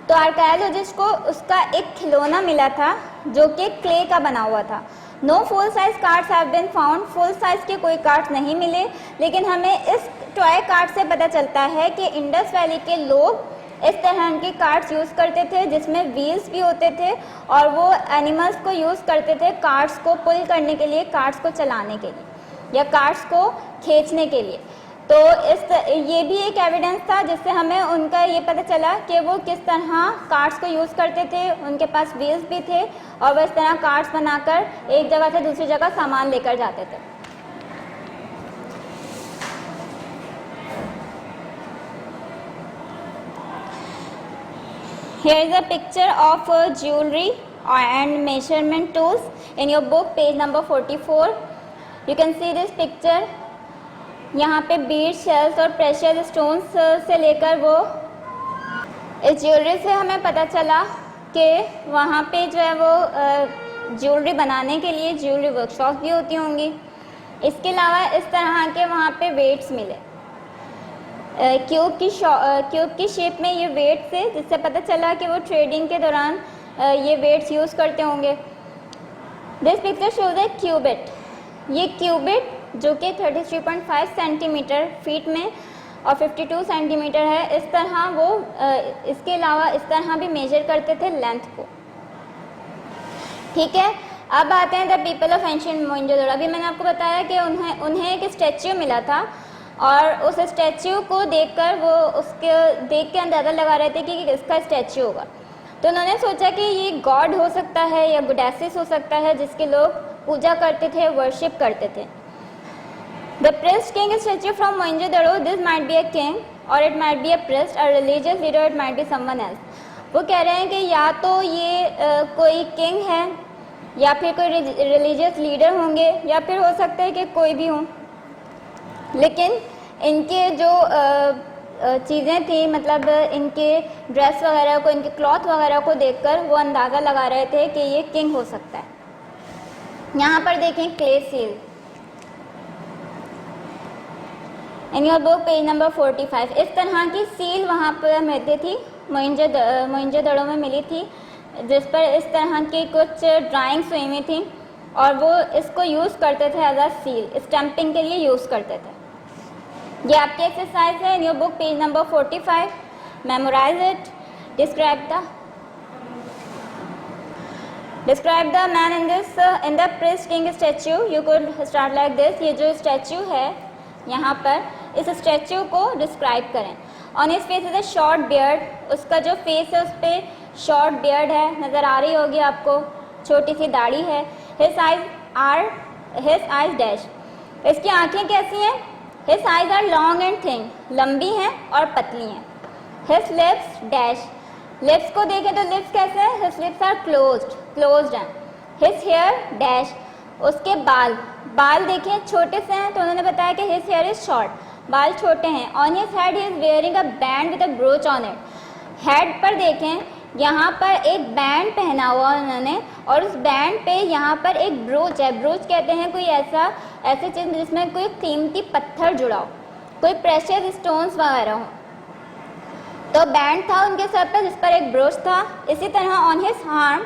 तो आर्कियोलॉजिस्ट को उसका एक खिलौना मिला था जो कि क्ले का बना हुआ था। No full size cards have been found, full size के कोई कार्ड्स नहीं मिले, लेकिन हमें इस टॉय कार्ड से पता चलता है कि इंडस वैली के लोग इस तरह के कार्ड्स यूज़ करते थे जिसमें व्हील्स भी होते थे और वो एनिमल्स को यूज़ करते थे कार्ड्स को पुल करने के लिए, कार्ड्स को चलाने के लिए या कार्ड्स को खींचने के लिए। तो ये भी एक एविडेंस था जिससे हमें उनका ये पता चला कि वो किस तरह कार्ड्स को यूज़ करते थे। उनके पास व्हील्स भी थे और वो इस तरह कार्ड्स बनाकर एक जगह से दूसरी जगह सामान लेकर जाते थे। Here is a picture of jewelry and measurement tools in your book, page number 44. You can see this picture. यहाँ पे बीड शेल्स और प्रेशियस स्टोन्स से लेकर वो इस ज्वेलरी से हमें पता चला कि वहाँ पे जो है वो ज्वेलरी बनाने के लिए ज्वेलरी वर्कशॉप भी होती होंगी। इसके अलावा इस तरह के वहाँ पे वेट्स मिले, क्यूब की शेप में ये वेट्स है, जिससे पता चला कि वो ट्रेडिंग के दौरान ये वेट्स यूज़ करते होंगे। This picture shows a cubit. ये क्यूबिट जो कि 33.5 सेंटीमीटर फीट में और 52 सेंटीमीटर है, इस तरह वो इसके अलावा इस तरह भी मेजर करते थे लेंथ को। ठीक है, अब आते हैं द पीपल ऑफ एंशिएंट मोहेंजोदड़ो। अभी मैंने आपको बताया कि उन्हें एक स्टैच्यू मिला था और उस स्टैच्यू को देखकर वो उसके देख के अंदाज़ा लगा रहे थे कि इसका स्टैच्यू होगा। तो उन्होंने सोचा कि ये गॉड हो सकता है या गोडेसेस हो सकता है जिसके लोग पूजा करते थे, वर्शिप करते थे। The priest king statue from Mohenjo-daro. This might be a king or it might be a priest, a religious leader, it might be someone else. वो कह रहे हैं कि या तो ये कोई किंग है या फिर कोई रिलीजियस लीडर होंगे या फिर हो सकता है कि कोई भी हो, लेकिन इनके जो चीज़ें थी, मतलब इनके ड्रेस वगैरह को, इनके क्लॉथ वगैरह को देखकर वो अंदाज़ा लगा रहे थे कि ये किंग हो सकता है। यहाँ पर देखें clay seal in your book, page number 45। इस तरह की सील वहाँ पर मिलती थी, मोहेंजोदड़ो में मिली थी, जिस पर इस तरह की कुछ ड्राइंग्स हुई हुई थी और वो इसको यूज़ करते थे एज अ सील, स्टैंपिंग के लिए यूज़ करते थे। ये आपकी एक्सरसाइज है in your book, page number 45। Memorise it. Describe the man in the priest king statue. You could start like this. ये जो स्टैच्यू है यहाँ पर, इस स्टैच्यू को डिस्क्राइब करें। On his face is a short beard. उसका जो फेस है उस पर शॉर्ट बियर्ड है, नज़र आ रही होगी आपको, छोटी सी दाढ़ी है। His eyes dash. इसकी आंखें कैसी हैं? His eyes are long and thin, लंबी हैं और पतली हैं। His lips dash. लिप्स को देखें तो लिप्स कैसे हैं? हिज लिप्स आर क्लोज्ड हैं। His hair dash. उसके बाल देखें छोटे से हैं, तो उन्होंने बताया कि हिज हेयर इज शॉर्ट, बाल छोटे हैं। On his head he is wearing a band with a broach on it. Head पर देखें, यहाँ पर एक बैंड पहना हुआ उन्होंने और उस बैंड पे यहाँ पर एक ब्रोच है। ब्रोच कहते हैं कोई ऐसी चीज़ जिसमें कोई कीमती पत्थर जुड़ा हो, कोई प्रेशियस स्टोन्स वगैरह हो। तो बैंड था उनके सर पर जिस पर एक ब्रोच था। इसी तरह ऑन हिज आर्म,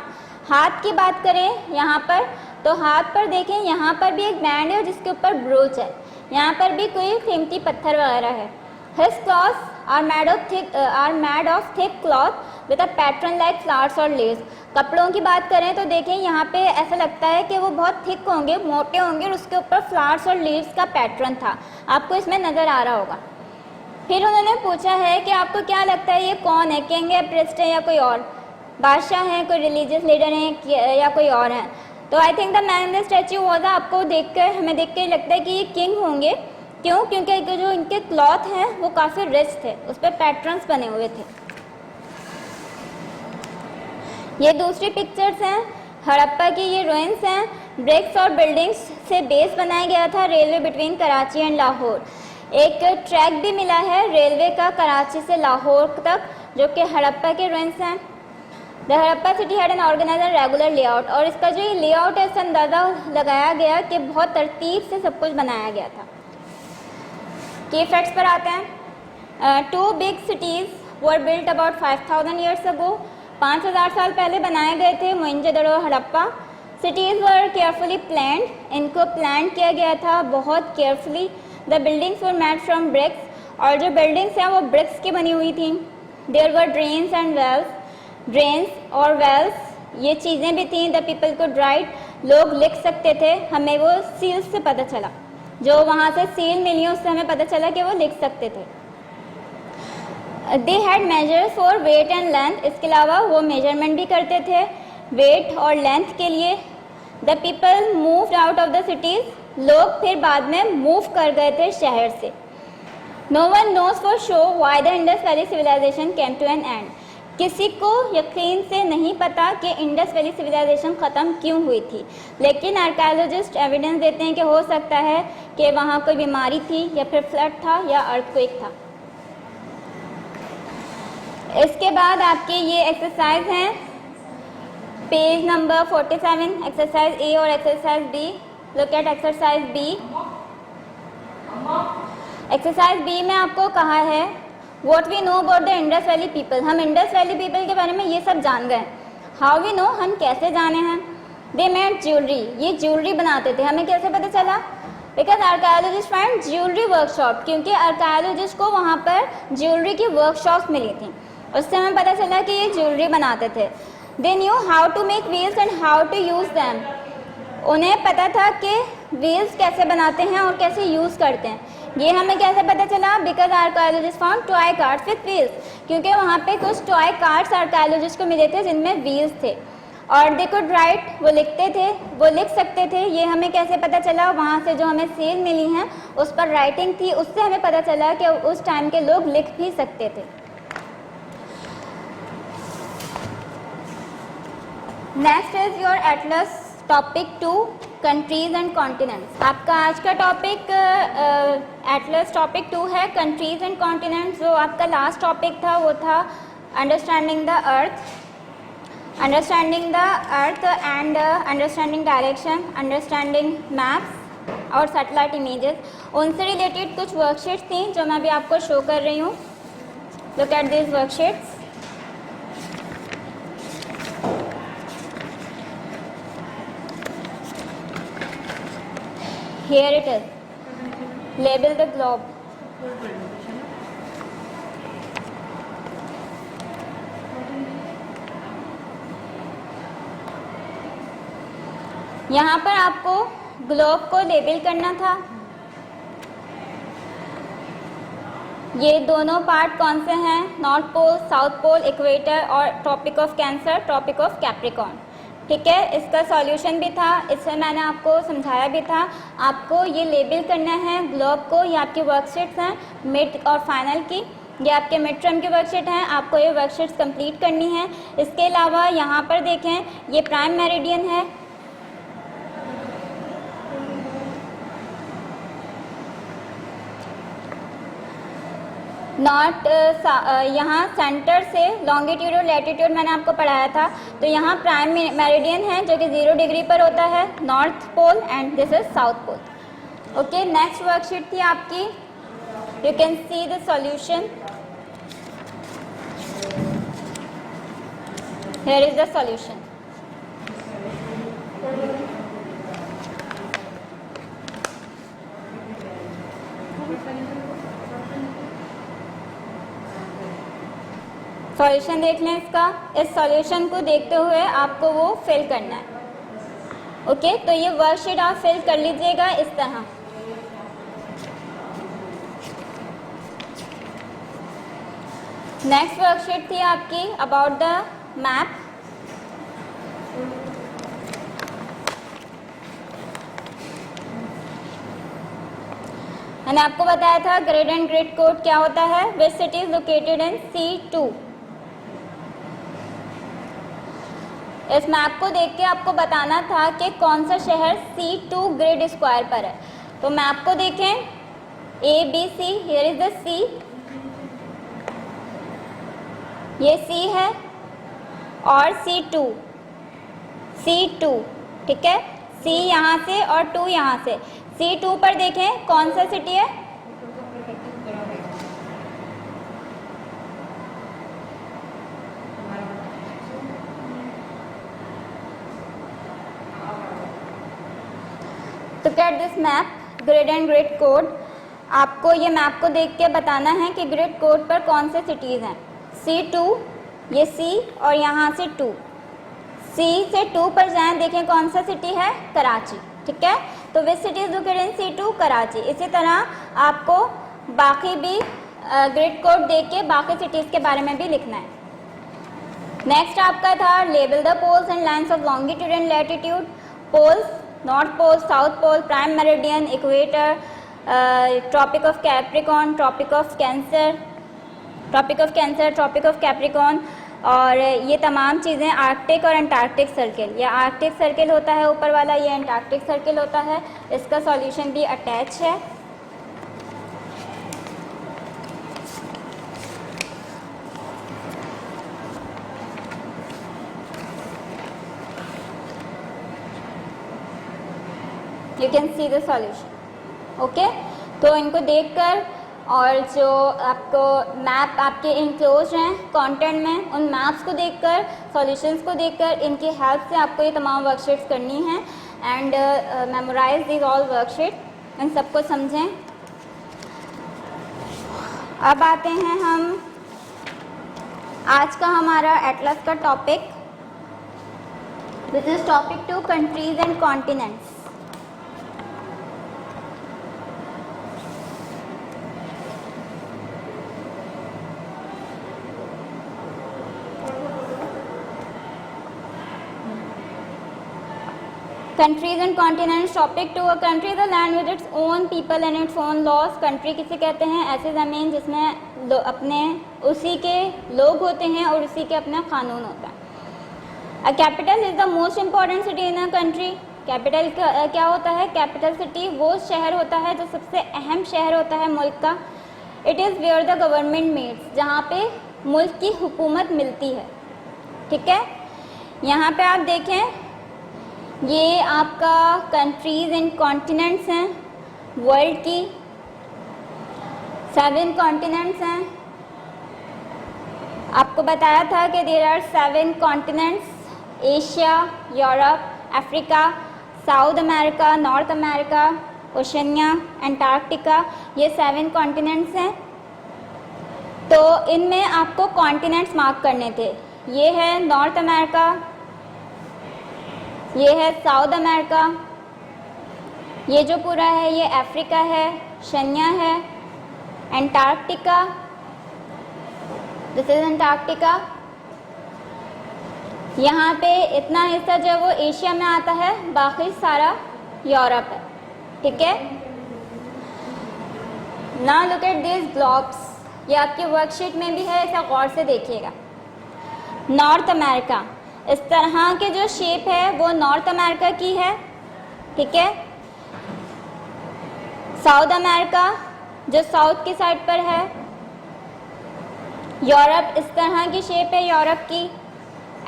हाथ की बात करें यहाँ पर तो हाथ पर देखें यहाँ पर भी एक बैंड है जिसके ऊपर ब्रोच है, यहाँ पर भी कोई कीमती पत्थर वगैरह है। His clothes are made of thick cloth with a pattern like flowers और लेस। कपड़ों की बात करें तो देखें यहाँ पे ऐसा लगता है कि वो बहुत थिक होंगे, मोटे होंगे और उसके ऊपर फ्लावर्स और लीव्स का पैटर्न था, आपको इसमें नज़र आ रहा होगा। फिर उन्होंने पूछा है कि आपको क्या लगता है ये कौन है, किंग है, प्रिस्ट है या कोई और बादशाह है, कोई रिलीजियस लीडर है या कोई और है। तो I think the man in the statue was, आपको देखकर हमें देख कर लगता है कि ये किंग होंगे। क्यों? क्योंकि जो इनके क्लॉथ हैं वो काफ़ी रिच थे, उस पर पैटर्न्स बने हुए थे। ये दूसरी पिक्चर्स हैं हड़प्पा की, ये रुइंस हैं। ब्रिक्स और बिल्डिंग्स से बेस बनाया गया था railway between Karachi and Lahore. एक ट्रैक भी मिला है रेलवे का कराची से लाहौर तक, जो कि हड़प्पा के रुइंस हैं। The Harappa city had an organise and regular layout, और इसका जो ये लेआउट है इससे अंदाज़ा लगाया गया कि बहुत तरतीब से सब कुछ बनाया गया था। की फैक्ट्स पर आते हैं। 2 big cities were built about 5000 years ago, 5000 साल पहले बनाए गए थे मोहनजोदड़ो और Harappa. Cities were carefully planned, इनको प्लान किया गया था बहुत carefully. The buildings were made from bricks, और जो बिल्डिंग्स हैं वो ब्रिक्स की बनी हुई थी। There were drains and wells, drains और वेल्स ये चीज़ें भी थीं। द पीपल कुड राइट, लोग लिख सकते थे, हमें वो सील से पता चला, जो वहाँ से सील मिली उससे हमें पता चला कि वो लिख सकते थे। They had measures for wait and length, इसके अलावा वो मेजरमेंट भी करते थे वेट और लेंथ के लिए। The people moved out of the cities, लोग फिर बाद में मूव कर गए थे शहर से। No one knows for sure why the Indus valley civilization came to an end, किसी को यकीन से नहीं पता कि इंडस वैली सिविलाइजेशन ख़त्म क्यों हुई थी, लेकिन आर्कियोलॉजिस्ट एविडेंस देते हैं कि हो सकता है कि वहाँ कोई बीमारी थी या फिर फ्लड था या अर्थक्वेक था। इसके बाद आपके ये एक्सरसाइज हैं पेज नंबर 47, एक्सरसाइज ए और exercise B. Look at exercise B. Exercise B में आपको कहा है what we know about the Indus valley people, हम इंडस वैली पीपल के बारे में ये सब जान गए। हाउ वी नो, हम कैसे जाने हैं। दे मेड ज्वेलरी, ये ज्वेलरी बनाते थे, हमें कैसे पता चला। Because archaeologist find jewellery workshop, क्योंकि आर्कियोलॉजिस्ट को वहाँ पर ज्वेलरी की वर्कशॉप मिली थी, उससे हमें पता चला कि ये ज्वेलरी बनाते थे। They knew how to make wheels and how to use them, उन्हें पता था कि व्हील्स कैसे बनाते हैं और कैसे यूज़ करते हैं। ये हमें कैसे पता चला, because archaeologist found toy cards with wheels, क्योंकि वहाँ पे कुछ टॉय कार्ड्स आर्कियोलॉजिस्ट को मिले थे जिनमें व्हील्स थे। और दे कुड राइट, वो लिखते थे, वो लिख सकते थे। ये हमें कैसे पता चला, वहाँ से जो हमें सील मिली हैं उस पर राइटिंग थी, उससे हमें पता चला कि उस टाइम के लोग लिख भी सकते थे। Next is your Atlas topic 2, countries and continents. आपका आज का टॉपिक एटलस टॉपिक 2 है, कंट्रीज एंड कॉन्टिनेंट्स। जो आपका लास्ट टॉपिक था वो था understanding the earth and understanding direction, understanding maps और सैटेलाइट इमेजेस। उनसे रिलेटेड कुछ वर्कशीट्स थी जो मैं अभी आपको शो कर रही हूँ। Look at this worksheets. Here it is. Label the globe. यहाँ पर आपको ग्लोब को लेबल करना था। ये दोनों पार्ट कौन से हैं, नॉर्थ पोल, साउथ पोल, इक्वेटर और Tropic of Cancer, Tropic of Capricorn. ठीक है, इसका सॉल्यूशन भी था, इसमें मैंने आपको समझाया भी था। आपको ये लेबल करना है ग्लोब को। ये आपकी वर्कशीट्स हैं मिड और फाइनल की, ये आपके मिड टर्म की वर्कशीट हैं, आपको ये वर्कशीट्स कंप्लीट करनी है। इसके अलावा यहाँ पर देखें, ये प्राइम मेरिडियन है, नॉर्थ यहाँ सेंटर से लॉन्गिट्यूड और लैटिट्यूड मैंने आपको पढ़ाया था। तो यहाँ प्राइम मेरिडियन है जो कि 0 डिग्री पर होता है, north pole, and this is south pole. Okay, next worksheet थी आपकी, you can see the solution. Here is the solution. Solution देख लें इसका। इस सॉल्यूशन को देखते हुए आपको वो फिल करना है। ओके, तो ये वर्कशीट आप फिल कर लीजिएगा इस तरह। नेक्स्ट वर्कशीट थी आपकी अबाउट द मैप। मैंने आपको बताया था ग्रिड एंड ग्रिड कोड क्या होता है। Which city is located in C2। इस मैप को देख के आपको बताना था कि कौन सा शहर C2 ग्रिड स्क्वायर पर है। तो मैप को देखें, ABC, here is the C, ये C है, और C2, ठीक है, C यहाँ से और 2 यहाँ से। C2 पर देखें कौन सा सिटी है, तो get this map grid and grid code. आपको ये मैप को देख के बताना है कि ग्रिड कोड पर कौन से सिटीज़ हैं। C2, ये C और यहाँ से 2, C से 2 पर जाएं, देखें कौन सा सिटी है, कराची, ठीक है। तो which city is located in C2, Karachi. इसी तरह आपको बाकी भी ग्रिड कोड देख के बाकी सिटीज़ के बारे में भी लिखना है। नेक्स्ट आपका था label the poles and lines of longitude and latitude. Poles, north pole, south pole, prime meridian, equator, Tropic of Capricorn, Tropic of Cancer, Tropic of Capricorn, और ये तमाम चीज़ें आर्कटिक और अंटार्कटिक सर्किल। ये आर्कटिक सर्किल होता है ऊपर वाला, ये अंटार्कटिक सर्किल होता है। इसका सॉल्यूशन भी अटैच है। You can see the solution. Okay, तो इनको देखकर और जो आपको मैप आपके इंक्लोज हैं कंटेंट में, उन मैप्स को देखकर, सॉल्यूशंस को देखकर, इनकी हेल्प से आपको ये तमाम वर्कशीट्स करनी हैं। And memorise this all worksheet, इन सबको समझें। अब आते हैं हम आज का हमारा एटलस का topic, which is topic 2, countries and continents. Countries and continents, topic 2। Country is a land with its own people and its own laws. Country किसे कहते हैं, ऐसी ज़मीन जिसमें अपने उसी के लोग होते हैं और उसी के अपना कानून होता है। A capital is the most important city in a country. Capital क्या होता है, कैपिटल सिटी वो शहर होता है जो सबसे अहम शहर होता है मुल्क का। It is where the government meets, जहाँ पे मुल्क की हुकूमत मिलती है, ठीक है। यहाँ पे आप देखें, ये आपका कंट्रीज़ एंड कॉन्टिनेंट्स हैं, वर्ल्ड की 7 कॉन्टिनेंट्स हैं। आपको बताया था कि there are 7 continents, Asia, Europe, Africa, South America, North America, Oceania, Antarctica, ये 7 कॉन्टिनेंट्स हैं। तो इनमें आपको कॉन्टिनेंट्स मार्क करने थे। ये है नॉर्थ अमेरिका, ये है साउथ अमेरिका, ये जो पूरा है ये अफ्रीका है, शनिया है, अंटार्कटिका, दिस इज अंटार्कटिका। यहाँ पे इतना हिस्सा जो है वो एशिया में आता है, बाकी सारा यूरोप है, ठीक है। Now look at this globes, ये आपकी वर्कशीट में भी है, इसे गौर से देखिएगा। नॉर्थ अमेरिका, इस तरह के जो शेप है वो नॉर्थ अमेरिका की है, ठीक है। साउथ अमेरिका जो साउथ की साइड पर है, यूरोप इस तरह की शेप है यूरोप की,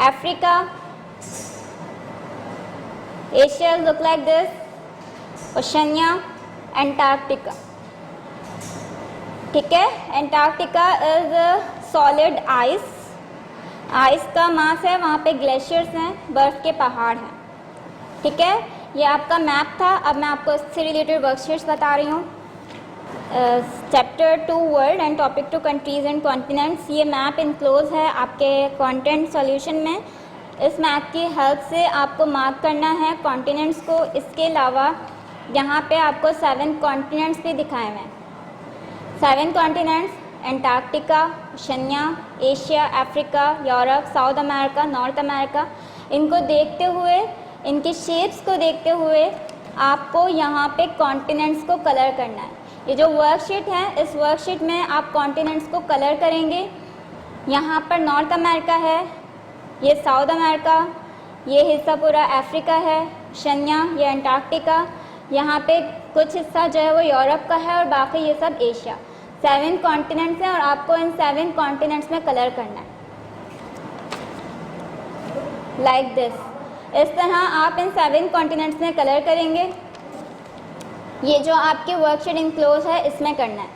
Africa, Asia look like this, Oceania, Antarctica, ठीक है। Antarctica is solid ice ice का मास है, वहाँ पे ग्लेशियर्स हैं, बर्फ़ के पहाड़ हैं। ठीक है, ये आपका मैप था। अब मैं आपको इससे रिलेटेड वर्कशीट्स बता रही हूँ। Chapter 2 world and topic 2 countries and continents. ये मैप इनक्लोज है आपके कंटेंट सॉल्यूशन में। इस मैप की हेल्प से आपको मार्क करना है कॉन्टिनेंट्स को। इसके अलावा यहाँ पे आपको 7 कॉन्टिनेंट्स भी दिखाए हुए हैं। 7 continents: Antarctica, Oceania, Asia, Africa, Europe, south America, North America. इनको देखते हुए, इनकी शेप्स को देखते हुए आपको यहाँ पे कॉन्टिनेंट्स को कलर करना है। ये जो वर्कशीट है, इस वर्कशीट में आप कॉन्टिनेंट्स को कलर करेंगे। यहाँ पर नॉर्थ अमेरिका है, ये साउथ अमेरिका, ये हिस्सा पूरा अफ्रीका है, ओशनिया, ये एंटार्क्टिका, यहाँ पे कुछ हिस्सा जो है वो यूरोप का है और बाकी ये सब एशिया। 7 कॉन्टिनेंट्स हैं और आपको इन 7 कॉन्टिनेंट्स में कलर करना है लाइक दिस। इस तरह आप इन 7 कॉन्टिनेंट्स में कलर करेंगे। ये जो आपकी वर्कशीट इनक्लोज है इसमें करना है।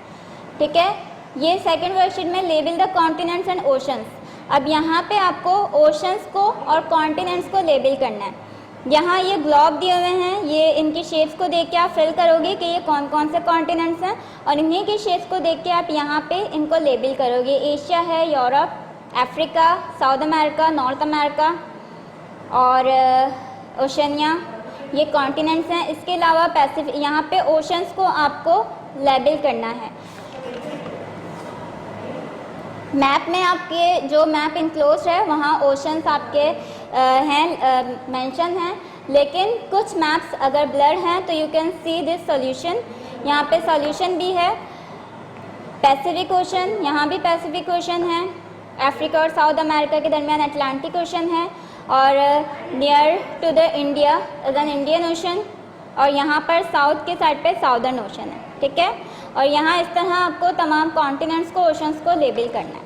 ठीक है, ये सेकंड वर्कशीट में label the continents and oceans. अब यहाँ पे आपको ओशंस को और कॉन्टिनेंट्स को लेबल करना है। यहाँ ये ग्लोब दिए हुए हैं, ये इनकी शेप्स को देख के आप फिल करोगे कि ये कौन कौन से कॉन्टिनेंट्स हैं और इन्हीं की शेप्स को देख के आप यहाँ पे इनको लेबल करोगे। एशिया है, Europe, Africa, South America, North America और ओशनिया, ये कॉन्टिनेंट्स हैं। इसके अलावा पैसिफिक, यहाँ पे ओशंस को आपको लेबल करना है। मैप में आपके जो मैप इनक्लोज है वहाँ ओशंस आपके हैं मेंशन हैं, लेकिन कुछ मैप्स अगर ब्लर हैं तो you can see this solution. यहाँ पे सॉल्यूशन भी है। पैसिफिक ओशन, यहाँ भी पैसिफिक ओशन है। अफ्रीका और साउथ अमेरिका के दरमियान अटलांटिक ओशन है और near to the India is an Indian Ocean और यहाँ पर साउथ के साइड पे साउदर्न ओशन है। ठीक है, और यहाँ इस तरह आपको तमाम कॉन्टिनेंट्स को, ओशंस को लेबल करना है।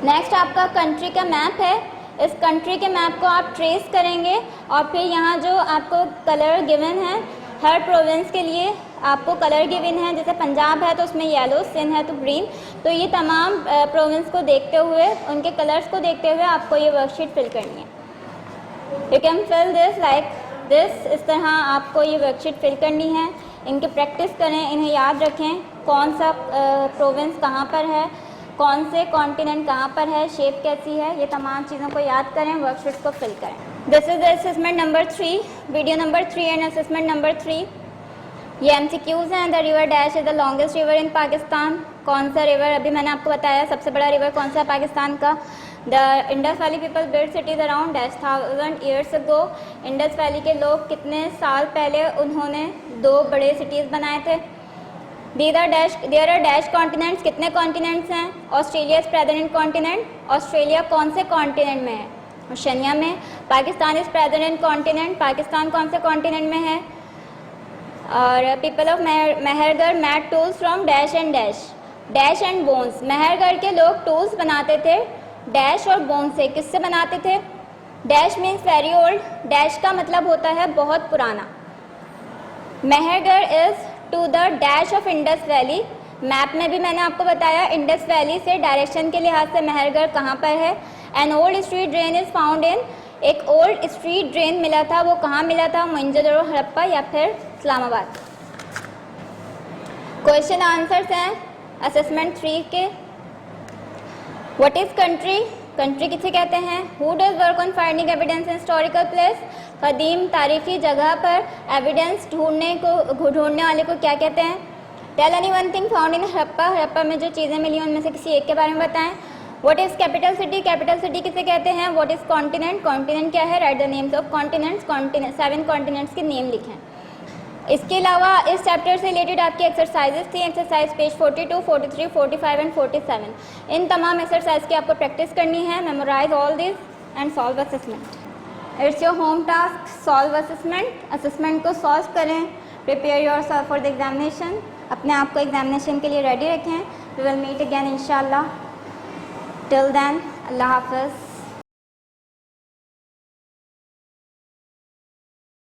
नेक्स्ट आपका कंट्री का मैप है। इस कंट्री के मैप को आप ट्रेस करेंगे और फिर यहाँ जो आपको कलर गिवन है, हर प्रोविंस के लिए आपको कलर गिवन है। जैसे पंजाब है तो उसमें येलो, सिंध है तो ग्रीन। तो ये तमाम प्रोविंस को देखते हुए, उनके कलर्स को देखते हुए आपको ये वर्कशीट फिल करनी है। You can fill this like this. इस तरह आपको ये वर्कशीट फिल करनी है। इनकी प्रैक्टिस करें, इन्हें याद रखें कौन सा प्रोविंस कहाँ पर है, कौन से कॉन्टिनेंट कहाँ पर है, शेप कैसी है, ये तमाम चीज़ों को याद करें, वर्कशीट्स को फिल करें। This is the assessment number 3, video number 3 and assessment number 3। ये MCQs हैं। The river dash is the longest river in Pakistan. कौन सा रिवर, अभी मैंने आपको बताया सबसे बड़ा रिवर कौन सा है पाकिस्तान का। The Indus valley people build cities around -1000 years ago. Indus valley के लोग कितने साल पहले उन्होंने 2 बड़े सिटीज़ बनाए थे। देयर आर डैश कॉन्टिनेंट्स, कितने कॉन्टिनेंट्स हैं। Australia is present in continent, Australia कौन से कॉन्टिनेंट में है, ओशनिया में। Pakistan is present in continent, Pakistan कौन से कॉन्टिनेंट में है। और people of Mehrgarh made tools from dash and dash, dash and bones. Mehrgarh के लोग टूल्स बनाते थे डैश और बोन से। किससे बनाते थे। Dash means very old, dash का मतलब होता है बहुत पुराना। Mehrgarh is to the dash of Indus valley. Map में भी मैंने आपको बताया इंडस वैली से डायरेक्शन के लिहाज से मेहरगढ़ कहाँ पर है। An old street drain is found in, एक ओल्ड स्ट्रीट ड्रेन मिला था, वो कहाँ मिला था, मोहनजोदड़ो, हड़प्पा या फिर इस्लामाबाद। क्वेश्चन आंसर्स हैं असेसमेंट 3 के। व्हाट इज कंट्री, कंट्री किसे कहते हैं। Who does work on finding evidence in historical place, कदीम तारीखी जगह पर एविडेंस ढूंढने वाले को क्या कहते हैं। Tell any one thing found in Harappa, Harappa में जो चीज़ें मिली उनमें से किसी एक के बारे में बताएं। What is capital city, capital city किसे कहते हैं। व्हाट इज कॉन्टिनेंट, कॉन्टिनेंट क्या है। Right the names of continents, 7 continents के नेम लिखें। इसके अलावा इस चैप्टर से रिलेटेड आपकी एक्सरसाइजेस थी, एक्सरसाइज पेज 42, 43, 45 एंड 47। इन तमाम एक्सरसाइज की आपको प्रैक्टिस करनी है। Memorise all this and solve assessment. It's your home task, solve assessment. Assessment को सॉल्व करें, prepare yourself for the examination. अपने आप को एग्जामिनेशन के लिए रेडी रखें। वी विल मीट अगेन इंशाल्लाह। टिल देन, अल्लाह हाफ़िज़।